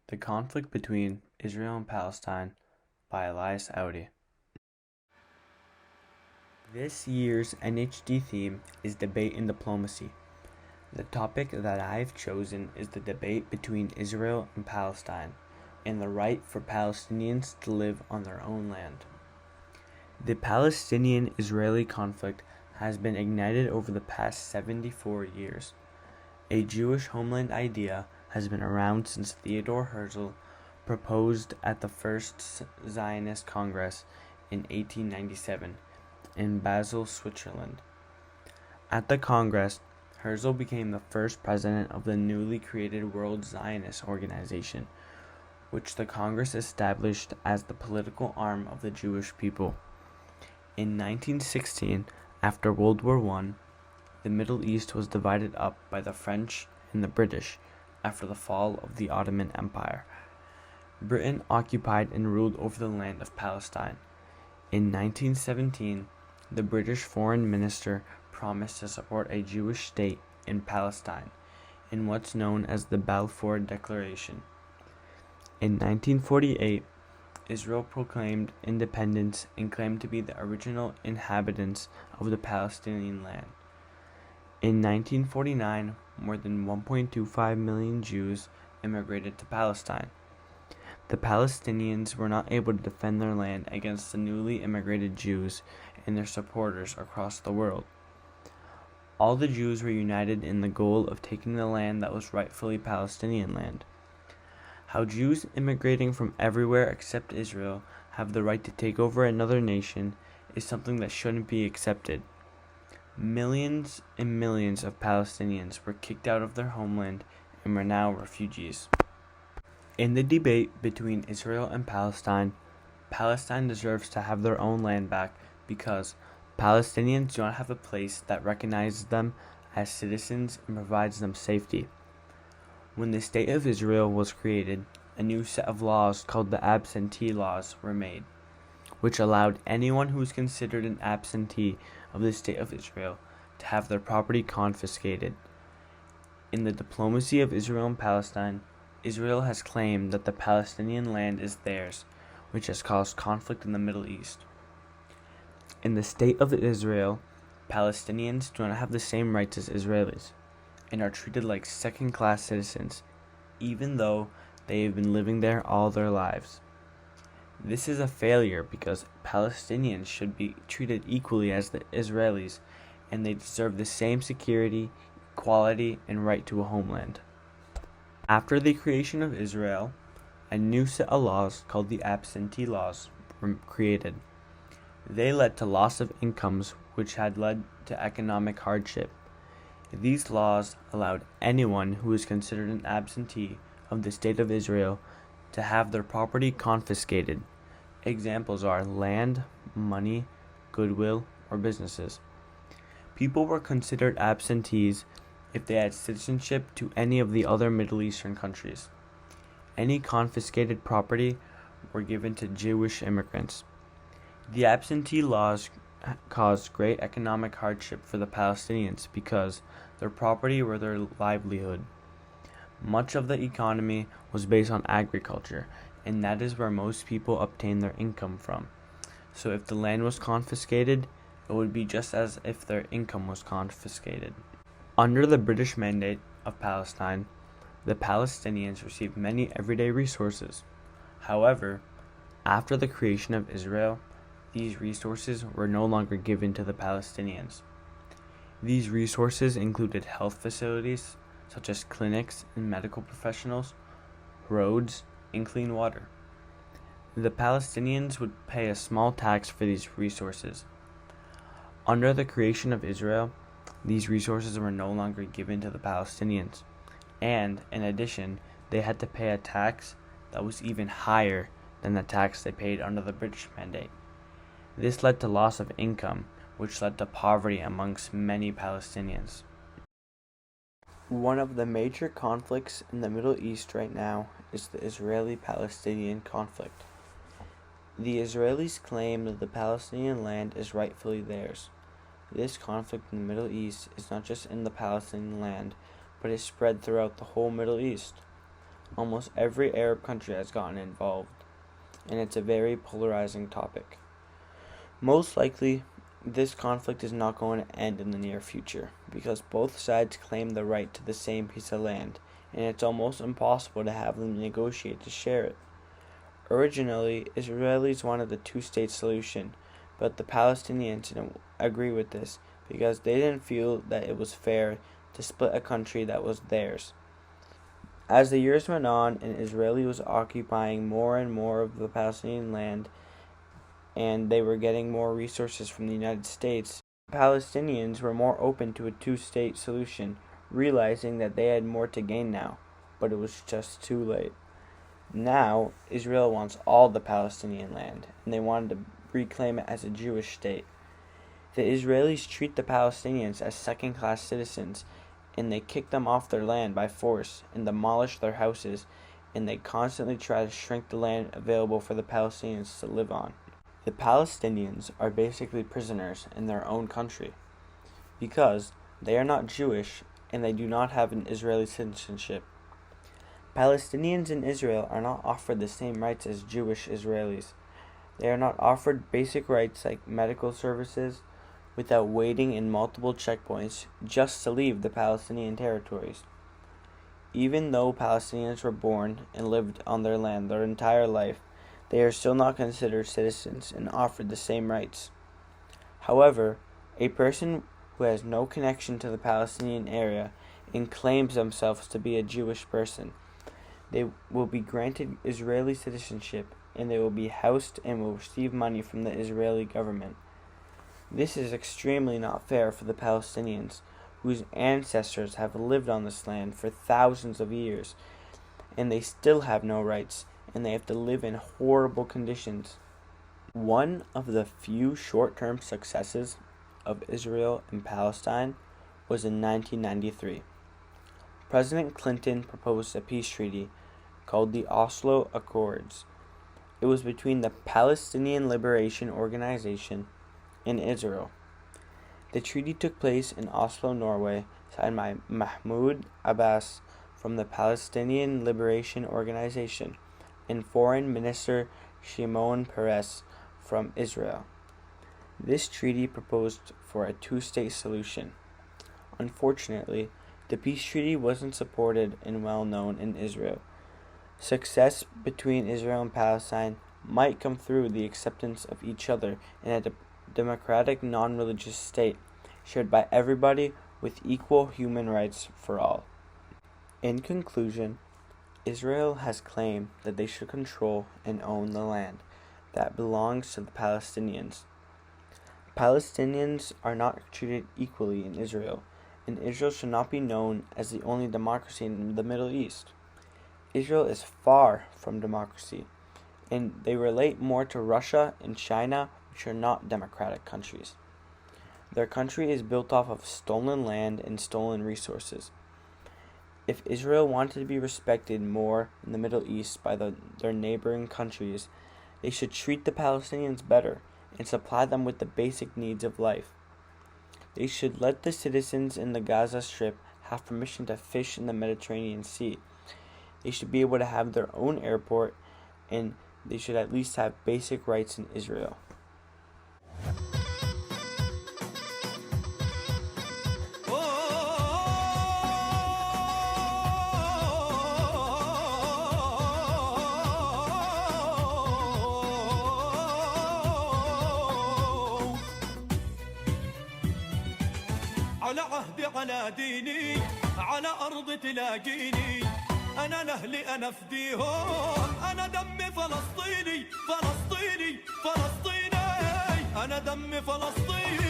The conflict between Israel and Palestine by Elias Audy. This year's NHD theme is debate and diplomacy. The topic that I have chosen is the debate between Israel and Palestine and the right for Palestinians to live on their own land. The Palestinian-Israeli conflict has been ignited over the past 74 years. A Jewish homeland idea has been around since Theodor Herzl proposed at the First Zionist Congress in 1897 in Basel, Switzerland. At the Congress, Herzl became the first president of the newly created World Zionist Organization, which the Congress established as the political arm of the Jewish people. In 1916, after World War I, the Middle East was divided up by the French and the British after the fall of the Ottoman Empire. Britain occupied and ruled over the land of Palestine. In 1917, the British Foreign Minister promised to support a Jewish state in Palestine in what's known as the Balfour Declaration. In 1948, Israel proclaimed independence and claimed to be the original inhabitants of the Palestinian land. In 1949, more than 1.25 million Jews immigrated to Palestine. The Palestinians were not able to defend their land against the newly immigrated Jews and their supporters across the world. All the Jews were united in the goal of taking the land that was rightfully Palestinian land. How Jews immigrating from everywhere except Israel have the right to take over another nation is something that shouldn't be accepted. Millions and millions of Palestinians were kicked out of their homeland and were now refugees. In the debate between Israel and Palestine, Palestine deserves to have their own land back because Palestinians do not have a place that recognizes them as citizens and provides them safety. When the State of Israel was created, a new set of laws called the absentee laws were made, which allowed anyone who was considered an absentee of the State of Israel to have their property confiscated. In the diplomacy of Israel and Palestine, Israel has claimed that the Palestinian land is theirs, which has caused conflict in the Middle East. In the State of Israel, Palestinians do not have the same rights as Israelis and are treated like second-class citizens, even though they have been living there all their lives. This is a failure because Palestinians should be treated equally as the Israelis, and they deserve the same security, equality, and right to a homeland. After the creation of Israel, a new set of laws called the absentee laws were created. They led to loss of incomes, which had led to economic hardship. These laws allowed anyone who is considered an absentee of the State of Israel to have their property confiscated. Examples are land, money, goodwill, or businesses. People were considered absentees if they had citizenship to any of the other Middle Eastern countries. Any confiscated property were given to Jewish immigrants. The absentee laws caused great economic hardship for the Palestinians because their property were their livelihood. Much of the economy was based on agriculture, and that is where most people obtained their income from. So if the land was confiscated, it would be just as if their income was confiscated. Under the British Mandate of Palestine, the Palestinians received many everyday resources. However, after the creation of Israel, these resources were no longer given to the Palestinians. These resources included health facilities, such as clinics and medical professionals, roads, and clean water. The Palestinians would pay a small tax for these resources. Under the creation of Israel, these resources were no longer given to the Palestinians, and, in addition, they had to pay a tax that was even higher than the tax they paid under the British Mandate. This led to loss of income, which led to poverty amongst many Palestinians. One of the major conflicts in the Middle East right now is the Israeli-Palestinian conflict. The Israelis claim that the Palestinian land is rightfully theirs. This conflict in the Middle East is not just in the Palestinian land, but is spread throughout the whole Middle East. Almost every Arab country has gotten involved, and it's a very polarizing topic. Most likely, this conflict is not going to end in the near future because both sides claim the right to the same piece of land, and it's almost impossible to have them negotiate to share it. Originally, Israelis wanted a two-state solution, but the Palestinians didn't agree with this because they didn't feel that it was fair to split a country that was theirs. As the years went on and Israel was occupying more and more of the Palestinian land, and they were getting more resources from the United States, Palestinians were more open to a two-state solution, realizing that they had more to gain now, but it was just too late. Now, Israel wants all the Palestinian land, and they wanted to reclaim it as a Jewish state. The Israelis treat the Palestinians as second-class citizens, and they kick them off their land by force and demolish their houses, and they constantly try to shrink the land available for the Palestinians to live on. The Palestinians are basically prisoners in their own country because they are not Jewish and they do not have an Israeli citizenship. Palestinians in Israel are not offered the same rights as Jewish Israelis. They are not offered basic rights like medical services without waiting in multiple checkpoints just to leave the Palestinian territories. Even though Palestinians were born and lived on their land their entire life, they are still not considered citizens and offered the same rights. However, a person who has no connection to the Palestinian area and claims themselves to be a Jewish person, they will be granted Israeli citizenship and they will be housed and will receive money from the Israeli government. This is extremely not fair for the Palestinians, whose ancestors have lived on this land for thousands of years, and they still have no rights, and they have to live in horrible conditions. One of the few short-term successes of Israel in Palestine was in 1993. President Clinton proposed a peace treaty called the Oslo Accords. It was between the Palestinian Liberation Organization and Israel. The treaty took place in Oslo, Norway, signed by Mahmoud Abbas from the Palestinian Liberation Organization and Foreign Minister Shimon Peres from Israel. This treaty proposed for a two-state solution. Unfortunately, the peace treaty wasn't supported and well known in Israel. Success between Israel and Palestine might come through the acceptance of each other in a democratic, non-religious state shared by everybody with equal human rights for all. In conclusion, Israel has claimed that they should control and own the land that belongs to the Palestinians. Palestinians are not treated equally in Israel, and Israel should not be known as the only democracy in the Middle East. Israel is far from democracy, and they relate more to Russia and China, which are not democratic countries. Their country is built off of stolen land and stolen resources. If Israel wanted to be respected more in the Middle East by their neighboring countries, they should treat the Palestinians better and supply them with the basic needs of life. They should let the citizens in the Gaza Strip have permission to fish in the Mediterranean Sea. They should be able to have their own airport, and they should at least have basic rights in Israel. على عهدي على ديني على أرض تلاقيني أنا لأهلي أنا فديهم أنا دمي فلسطيني فلسطيني فلسطيني أنا دمي فلسطيني